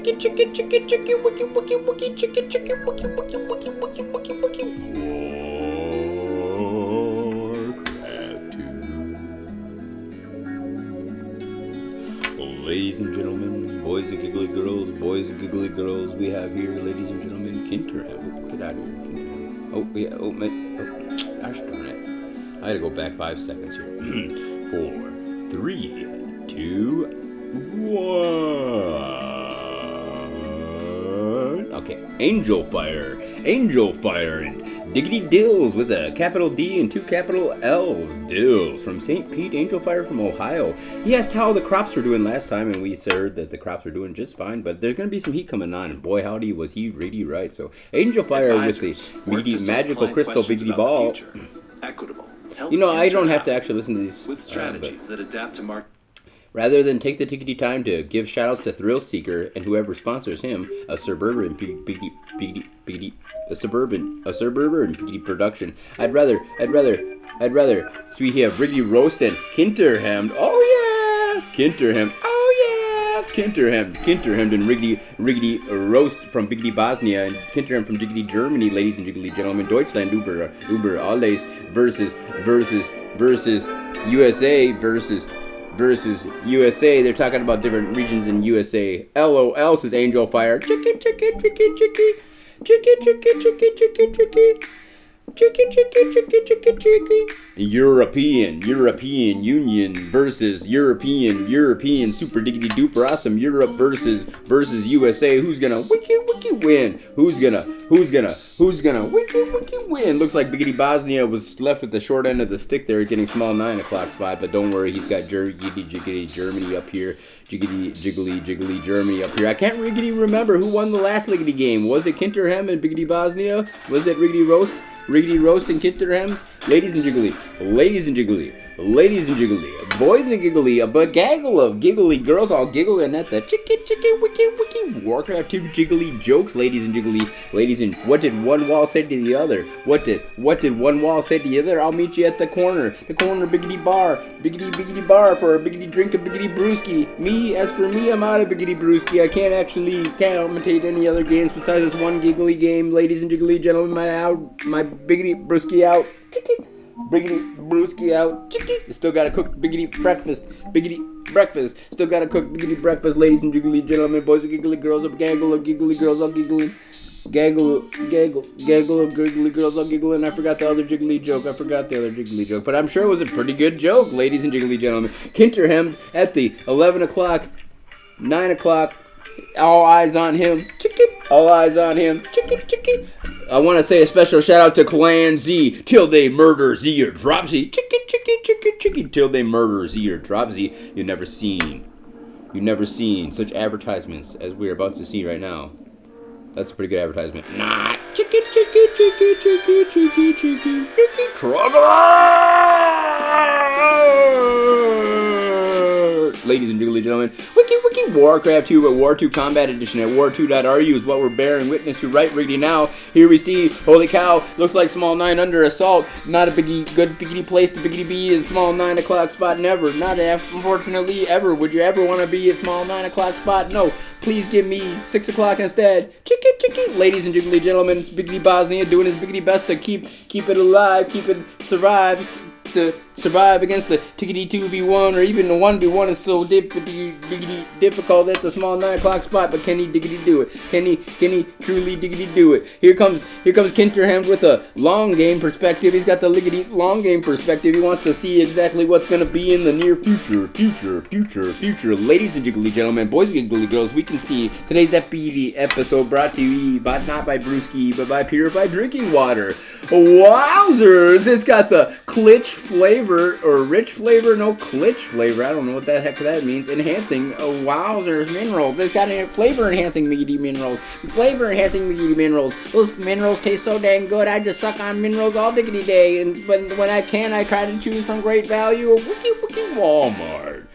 Ladies and gentlemen, boys and giggly girls, we have here, ladies and gentlemen, knitterhemd. Get out of here, knitterhemd. Oh, yeah, oh, man. Oh, gosh darn it. I had to go back 5 seconds here. 4, 3, 2, 1. Okay, Angel Fire, and Diggity DiLLs with a capital D and 2 capital L's. DiLLs from St. Pete, Angel Fire from Ohio. He asked how the crops were doing last time, and we said that the crops were doing just fine, but there's going to be some heat coming on, and boy howdy was he really right. So Angel Fire with the magical crystal biggity ball. Equitable. You know, I don't have to actually listen to these. With strategies that adapt to market. Rather than take the tickety time to give shoutouts to Thrill Seeker and whoever sponsors him, a suburban biggity production, I'd rather. So we have Riggedy Roast and knitterhemd. Oh yeah, knitterhemd. Oh yeah, knitterhemd and Riggedy Roast from Biggity Bosnia and knitterhemd from Jiggity Germany, ladies and jiggly gentlemen. Deutschland über alles versus USA versus USA. They're talking about different regions in USA. LOL says Angel Fire. Chicky. European Union versus European super diggity duper awesome Europe versus USA. Who's gonna wiki win? Who's gonna wiki win? Looks like Biggity Bosnia was left with the short end of the stick there, getting small 9 o'clock spot. But don't worry, he's got jiggity Germany up here. Jiggly Germany up here. I can't really remember who won the last liggity game. Was it knitterhemd and Biggity Bosnia? Was it Riggedy Roast and knitterhemd? Ladies and jiggly, boys and giggly, a gaggle of giggly girls all giggling at the wiki WarCraft 2 jiggly jokes, ladies and what did one wall say to the other? What did one wall say to the other? I'll meet you at the corner biggity bar for a biggity drink of biggity brewski. As for me, I'm out of biggity brewski. I can't commentate any other games besides this one giggly game, ladies and gentlemen. My biggity brewski out. Biggity brewski out. Still gotta cook biggity breakfast. Still gotta cook biggity breakfast, ladies and gentlemen, boys and giggly girls, a gaggle of giggly girls all giggling. Gaggle of giggly girls all giggling. I forgot the other jiggly joke. But I'm sure it was a pretty good joke, ladies and gentlemen. knitterhemd at the 11 o'clock, 9 o'clock. All eyes on him. All eyes on him. I want to say a special shout out to Clan Z. Till they murder Z or drop Z. Till they murder Z or drop Z. You've never seen such advertisements as we're about to see right now. That's a pretty good advertisement. Nah. Ladies and gentlemen, wiki WarCraft 2 at War 2 Combat Edition at war2.ru is what we're bearing witness to right now. Here we see, holy cow, looks like small 9 under assault. Not a good biggity place to biggity be in small 9 o'clock spot, never. Not unfortunately ever. Would you ever want to be at small 9 o'clock spot? No. Please give me 6 o'clock instead. Ladies and gentlemen, it's Biggity Bosnia doing his biggity best to keep it alive, to survive against the tickety 2v1 or even the 1v1 is so difficult at the small 9 o'clock spot. But can he diggity do it? Can he truly diggity do it? Here comes knitterhemd with a long game perspective. He's got the liggity long game perspective. He wants to see exactly what's going to be in the near future. Ladies and gentlemen, boys and giggly girls, we can see today's episode brought to you not by brewski but by purified drinking water. Wowzers! It's got the clitch flavor or rich flavor, no clitch flavor. I don't know what the heck that means. Enhancing wowzers minerals. It's got flavor enhancing meaty minerals. Those minerals taste so dang good. I just suck on minerals all diggity day. But when I can, I try to choose from great value. Wiki Walmart.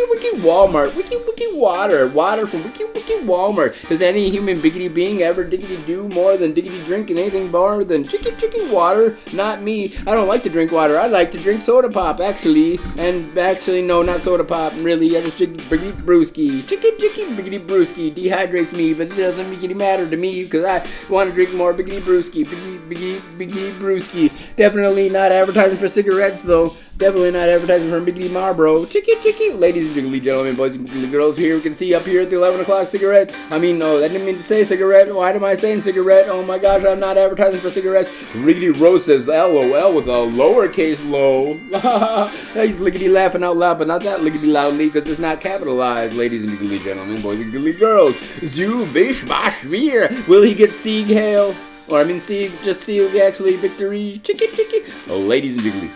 wiki Walmart. Wiki water. Water from wiki Walmart. Does any human biggity being ever diggity do more than diggity drink anything more than chicky water? Not me. I don't like to drink water. I like to drink soda pop, actually. And actually, no, not soda pop. Really, I just drink biggity brewski. Chicky biggity brewski dehydrates me, but it doesn't biggity matter to me because I want to drink more biggity brewski. Biggity brewski. Definitely not advertising for cigarettes, though. Definitely not advertising for Biggity Marlboro. Chicky. Ladies and gentlemen, boys and girls, here we can see up here at the 11 o'clock cigarette. I mean, no, that didn't mean to say cigarette. Why am I saying cigarette? Oh my gosh, I'm not advertising for cigarettes. Riggedy Rose says LOL with a lowercase low. He's lickety laughing out loud, but not that lickety loudly because it's not capitalized. Ladies and gentlemen, boys and girls. Zoo bish bash veer. Will he get Sieg Hail? Or I mean Sieg, just Sieg actually victory. Chicky. Oh, ladies and jiggly.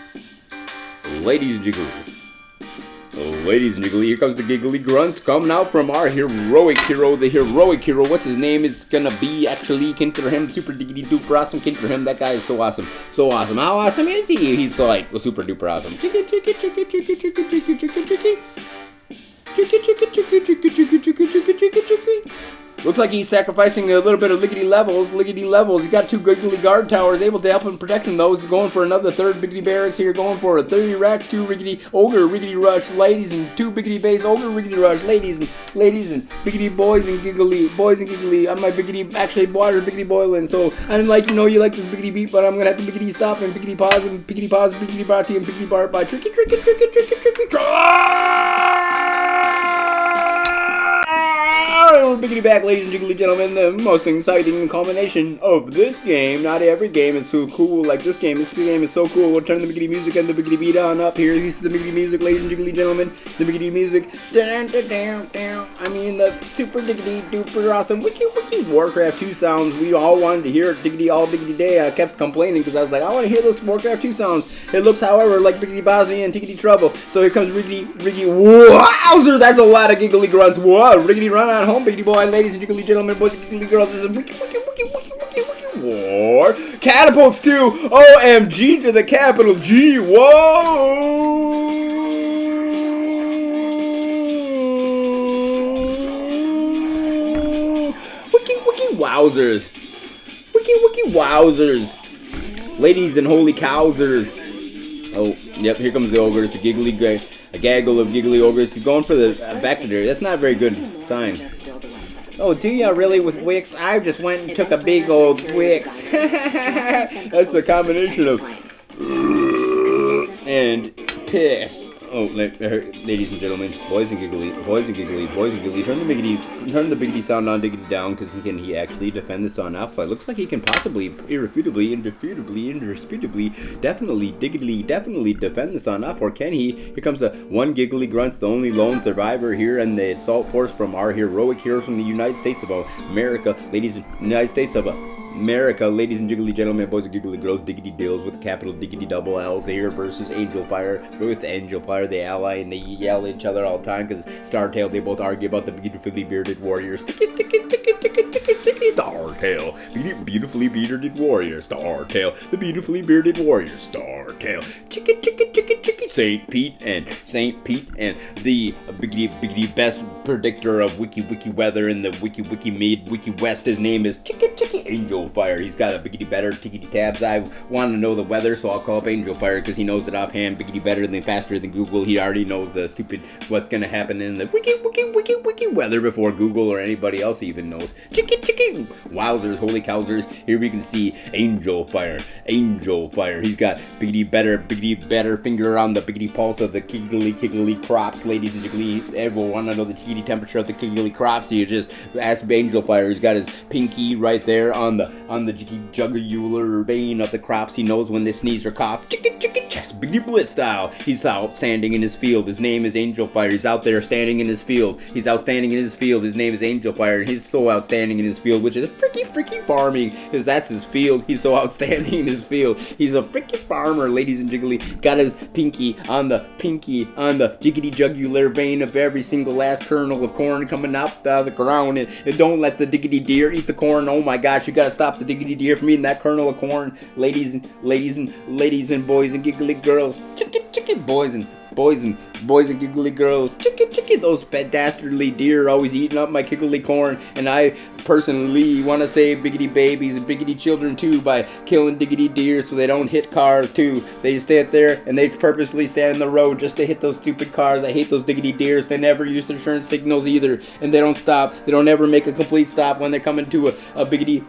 Ladies and jiggly, here comes the giggly grunts coming out from our heroic hero, the heroic hero. What's his name? It's gonna be actually knitterhemd, super diggity duper awesome knitterhemd. That guy is so awesome, so awesome. How awesome is he? He's so like super duper awesome. Chicky. Looks like he's sacrificing a little bit of liggity levels. He's got 2 giggly guard towers, able to help him protect him. Those going for another 3rd biggity barracks here, going for a 30 racks, 2 riggedy ogre riggedy rush, ladies, and 2 biggity base ogre riggedy rush, ladies and biggity boys and giggly. I'm my biggity actually water biggity boiling. So I'm like, you like this biggity beat, but I'm gonna have to biggity stop and biggity pause, biggity barty and biggity bar by tricky. We're biggity back, ladies and gentlemen. The most exciting combination of this game. Not every game is so cool like this game. This game is so cool. We'll turn the biggity music and the biggity beat on up here. This is the biggity music, ladies and gentlemen. The biggity music. I mean, the super diggity duper awesome wiki WarCraft 2 sounds. We all wanted to hear it diggity all diggity day. I kept complaining because I was like, I want to hear those WarCraft 2 sounds. It looks, however, like biggity Bosnia and tiggity trouble. So here comes Riggedy. Wowzer! That's a lot of giggly grunts. Whoa! Riggedy run on home, biggity boy, ladies and gentlemen, boys and girls. This is wiki war. Catapults too. OMG to the capital G. Whoa! Wiki wowzers. Wiki wowzers. Ladies and holy cowsers. Oh, yep, here comes the ogres, the giggly guy. A gaggle of giggly ogres. He's going for the back to there. That's not a very good sign. Oh, do ya really with Wix? I just went and took a big old Wix. That's the combination of and piss. Oh, ladies and gentlemen, boys and giggly, turn the biggity sound on, diggity down, because he actually defend this on alpha. It looks like he can possibly, irrefutably, indisputably, definitely defend this on alpha, or can he? Here comes the one giggly grunts, the only lone survivor here, and the assault force from our heroic heroes from the United States of America, ladies and gentlemen, boys and giggly girls, diggity DiLLs with capital diggity double L's here versus Angel Fire. With Angel Fire, they ally and they yell at each other all the time because Startail, they both argue about the beautifully bearded warriors. Startail, beautifully bearded warrior. Startail, the beautifully bearded warrior. Startail, chicky, Saint Pete and the biggity best predictor of wiki weather in the wiki west. His name is chicky Angel Fire. He's got a biggity better tickety tabs. I want to know the weather, so I'll call up Angel Fire because he knows it offhand. Biggity better than faster than Google. He already knows the stupid what's gonna happen in the wiki weather before Google or anybody else even knows. Chicky wowzers, holy cowzers. Here we can see Angel Fire. He's got biggity better finger on the biggity pulse of the kiggly crops, ladies and gentlemen. Everyone want to know the tickety temperature of the kiggly crops. So you just ask Angel Fire. He's got his pinky right there on the jugular vein of the crops. He knows when they sneeze or cough. Chest, biggity blitz style. He's outstanding in his field. His name is Angel Fire. He's out there standing in his field. He's outstanding in his field. His name is Angel Fire. And he's so outstanding in his field, which is freaky farming, because that's his field. He's so outstanding in his field. He's a freaky farmer, ladies and jiggly. Got his pinky on the jiggity jugular vein of every single last kernel of corn coming out of the ground. And don't let the diggity deer eat the corn. Oh my gosh, you gotta stop the diggity deer from eating that kernel of corn, ladies and boys and giggly girls, chicky boys and boys and giggly girls, chicky, those pet dastardly deer always eating up my giggly corn, and I personally want to save biggity babies and biggity children too by killing diggity deer so they don't hit cars too. They stand there and they purposely stand in the road just to hit those stupid cars. I hate those diggity deers. They never use their turn signals either, and they don't stop. They don't ever make a complete stop when they're coming to a biggity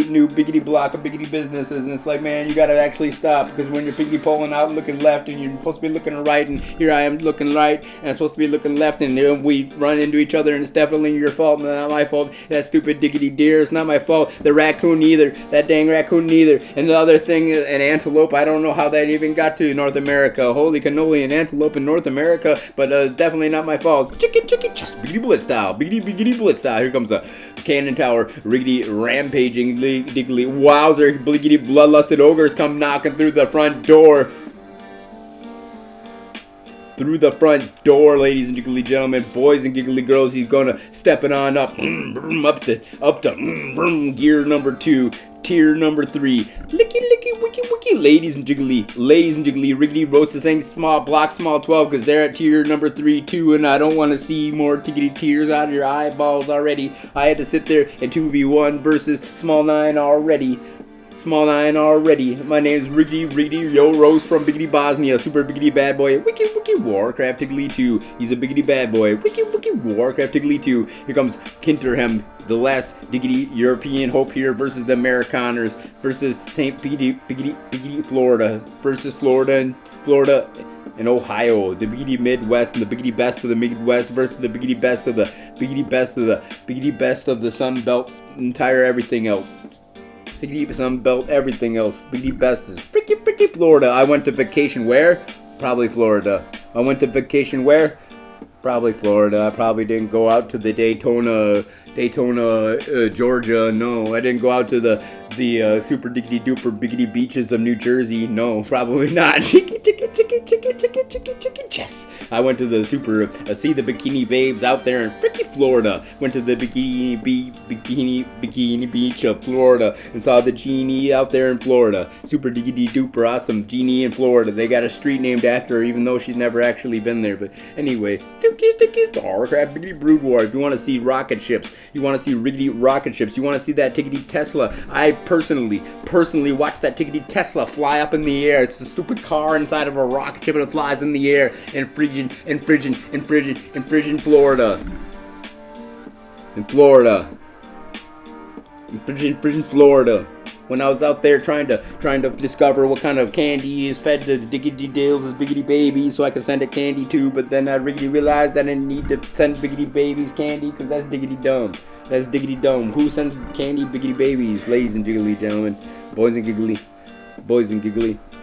new biggity block of biggity businesses, and it's like, man, you gotta actually stop, because when you're biggity pulling out and looking left and you're supposed to be looking right, and here I am looking right and I'm supposed to be looking left, and then we run into each other, and it's definitely your fault, not my fault. That stupid diggity deer, it's not my fault. The raccoon either, that dang raccoon either. And the other thing, an antelope, I don't know how that even got to North America. Holy cannoli, an antelope in North America, but definitely not my fault. Chicken, just biggity blitz style, biggity blitz style. Here comes a cannon tower, riggedy rampaging, diggly wowzer, bliggity bloodlusted ogres come knocking through the front door. Through the front door, ladies and giggly gentlemen, boys and giggly girls, he's gonna stepping on up to gear number 2, tier number 3, licky, wiki, ladies and jiggly, riggedy roasted saying small 12, because they're at tier number 3 too, and I don't want to see more tiggity tears out of your eyeballs already. I had to sit there and 2v1 versus small 9 already. My name's Riggedy, yo Rose from Biggity Bosnia, super biggity bad boy, wiki, WarCraft Tiggly 2, he's a biggity bad boy, wiki, WarCraft Tiggly 2, here comes knitterhemd, the last diggity European hope here versus the Amerikaners, versus St. Biggity, Florida, versus Florida and Ohio, the biggity Midwest and the biggity best of the Midwest versus the biggity best of the biggity best of the Sun Belt's entire everything else. Sun Belt, everything else. Biggity best is freaky Florida. I went to vacation where? Probably Florida. I went to vacation where? Probably Florida. I probably didn't go out to the Daytona, Georgia. No, I didn't go out to the super diggity duper biggity beaches of New Jersey. No, probably not. Chicken. Yes. I went to the super see the bikini babes out there in freaky Florida. Went to the bikini beach of Florida and saw the genie out there in Florida. Super diggity duper awesome genie in Florida. They got a street named after her, even though she's never actually been there. But anyway, the WarCraft biggity brood war. If you want to see rocket ships, you want to see riggedy rocket ships, you want to see that tiggity Tesla. I personally watched that tiggity Tesla fly up in the air. It's a stupid car inside of a rocket ship and it flies in the air in frigid Florida. In Florida. When I was out there trying to discover what kind of candy is fed to the diggity DiLLs' biggity babies so I could send a candy to, but then I really realized I didn't need to send biggity babies candy because that's diggity dumb. That's diggity dumb. Who sends candy biggity babies? Ladies and giggly gentlemen, boys and giggly.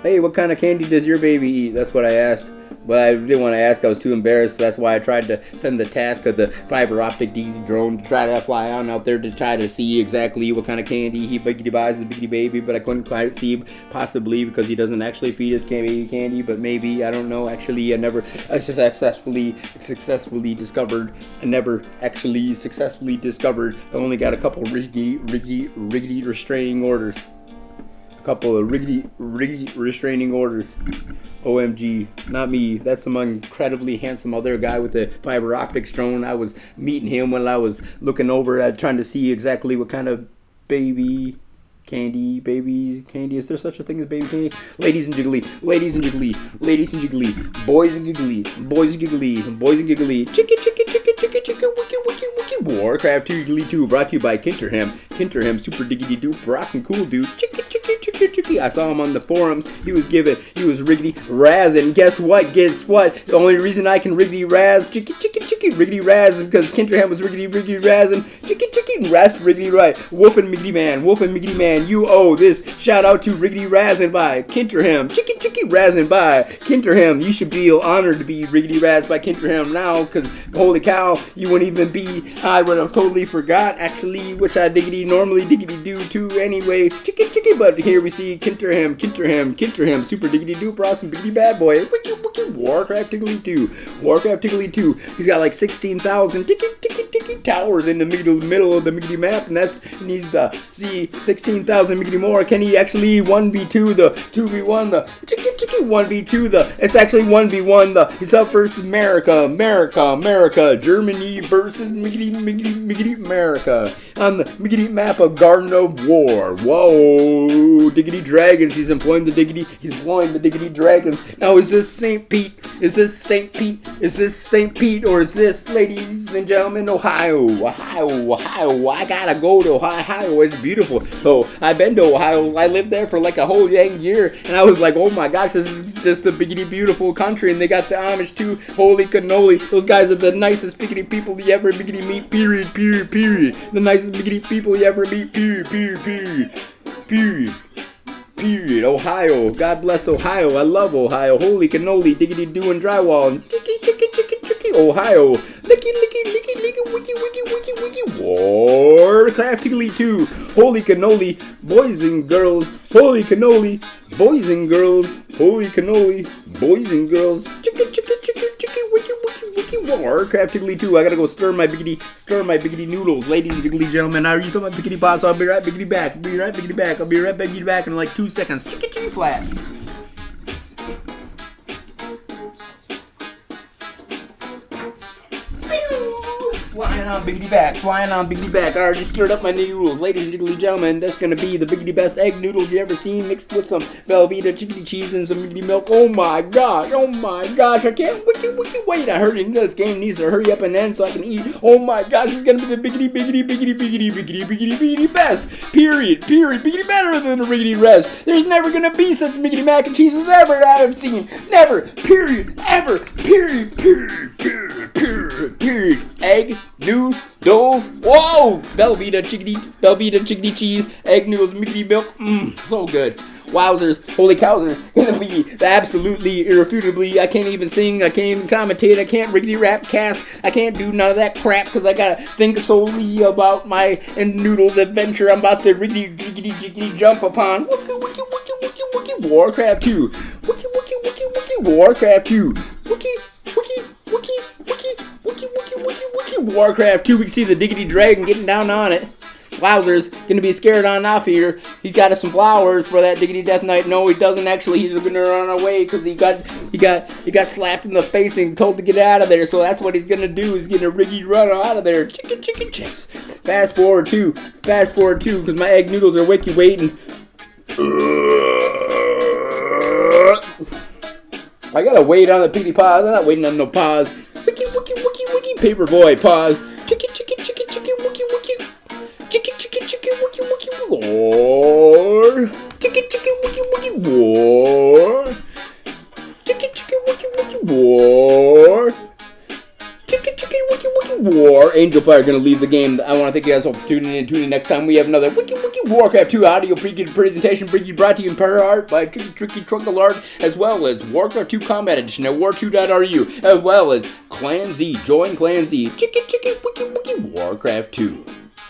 Hey, what kind of candy does your baby eat? That's what I asked. But I didn't want to ask. I was too embarrassed. So that's why I tried to send the task of the fiber optic DD drone to try to fly out there to try to see exactly what kind of candy he biggity buys his biggity baby. But I couldn't quite see, possibly because he doesn't actually feed his baby candy. But maybe, I don't know. Actually, I never successfully discovered. I only got a couple riggedy restraining orders. Couple of riggedy restraining orders. OMG, not me. That's some incredibly handsome other guy with the fiber optics drone. I was meeting him when I was looking over at trying to see exactly what kind of baby candy. Is there such a thing as baby candy? Ladies and giggly, boys and giggly, chicken, wiki, WarCraft 2 brought to you by knitterhemd, super diggity duper awesome cool dude. Chicky. I saw him on the forums. He was riggedy razzing. Guess what? The only reason I can riggedy razz, riggedy razz is because knitterhemd was riggedy razzing. Chicky, rast riggedy right. Wolf and miggity man. You owe this shout out to riggedy razzing by knitterhemd. Chicky razzing by knitterhemd. You should feel honored to be riggedy razzed by knitterhemd now, because holy cow, you wouldn't even be. I would have totally forgot actually, which I normally diggity do too anyway. Chicky, but here we we see knitterhemd, super diggity doop, awesome biggity bad boy. Wiki, WarCraft Tiggly 2. WarCraft Tiggly 2. He's got like 16,000 towers in the middle of the miggity map, and he needs to see 16,000 miggity more. Can he actually 1v2 the 2v1 the 1v2 the? It's actually 1v1 the. He's up versus America. Germany versus miggity America on the miggity map of Garden of War. Whoa, diggity dragons. He's employing the diggity dragons. Now is this St. Pete? Is this St. Pete? Or is this, ladies and gentlemen, Ohio? I gotta go to Ohio. It's beautiful. So I've been to Ohio. I lived there for like a whole dang year, and I was like, oh my gosh, this is just a biggity beautiful country, and they got the Amish too. Holy cannoli. Those guys are the nicest biggity people you ever biggity meet. Period. The nicest biggity people you ever meet. Period. Ohio. God bless Ohio. I love Ohio. Holy cannoli. Diggity doing drywall. Chicky. Ohio. Licky. Wiki. WarCraft Tiggly 2. Holy cannoli. Boys and girls. Holy cannoli. Boys and girls. Holy cannoli. Boys and girls. Chicky. Wiki. WarCraft Tiggly 2. I gotta go stir my biggity noodles. Ladies and gentlemen, are you talking about biggity boss? I'll be right biggity back. I'll be right biggity back in like 2 seconds. Chicky flat. Flying on biggity back. I already stirred up my noodles. Ladies and gentlemen, that's gonna be the biggity best egg noodles you ever seen, mixed with some Velveeta chickadee cheese and some biggity milk. Oh my gosh, I can't wiki wait. I heard this game needs to hurry up and end so I can eat. Oh my gosh, it's gonna be the biggity best. Period. Biggity better than the biggity rest. There's never gonna be such biggity mac and cheese as ever I have seen. Never. Period. Ever. Period. Egg noodles. Whoa! Velveeta chickadee cheese, egg noodles, miggity milk. So good. Wowzers, holy cows are gonna be absolutely irrefutably. I can't even sing, I can't even commentate, I can't riggedy rap cast, I can't do none of that crap because I gotta think solely about my and noodles adventure. I'm about to riggedy jiggity jump upon wiki WarCraft 2. Wiki WarCraft 2. Wiki WarCraft 2. We can see the diggity dragon getting down on it. Wowzers, gonna be scared on off here. He got us some flowers for that diggity death knight. No, he doesn't actually. He's gonna run away because he got slapped in the face and told to get out of there. So that's what he's gonna do. He's gonna riggy run out of there. Chicken chicks. Fast forward two, because my egg noodles are wiki waiting. I gotta wait on the piggy pause. I'm not waiting on no pause. Wiki paper boy pause. Chicken wiki war. Chicken wiki war. Chicken wiki war. Chicken wiki war. Angel Fire gonna leave the game. I want to thank you guys all for tuning in. Next time we have another wiki WarCraft 2 audio presentation brought to you in part by Tricky Trunkalard, as well as WarCraft 2 Combat Edition at war2.ru, as well as Clan Z. Join Clan Z. Chicken wiki WarCraft 2.